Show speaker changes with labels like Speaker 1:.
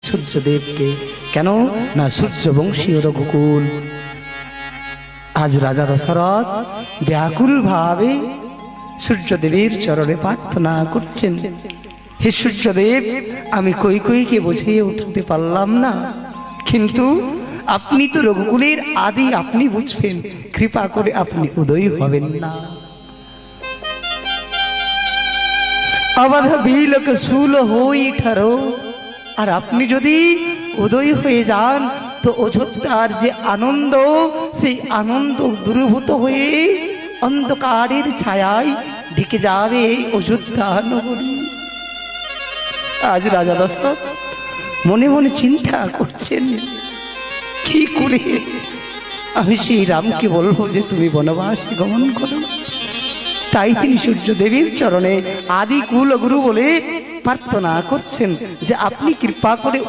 Speaker 1: সূর্যদেবকে। কেন না সূর্যবংশীয় রঘুকুল। আজ রাজা দশরথ ব্যাকুল ভাবে সূর্যদেবের চরণে প্রার্থনা করছেন, হে সূর্যদেব, আমি কৈকেয়ীকে বুঝিয়ে উঠাতে পারলাম না, কিন্তু আপনি তো রঘুকুলের আদি, আপনি বুঝবেন, কৃপা করে আপনি উদয় হবেন না। আবাধা বিলক শুল হই ঠারো, আর আপনি যদি উদয় হয়ে যান তো অযোধ্যার যে আনন্দ, সেই আনন্দ দূরীভূত হয়ে অন্ধকারের ছায়ায় ঢেকে যাবে এই অযোধ্যা নগরী। আজ রাজা দশরথ মনে মনে চিন্তা করছেন, কি করে আমি সেই রামকে বলবো যে তুমি বনবাসে গমন করো। তাই তিনি সূর্যদেবের চরণে আদি কুল গুরু বলে প্রার্থনা করছেন যে আপনি কৃপা করে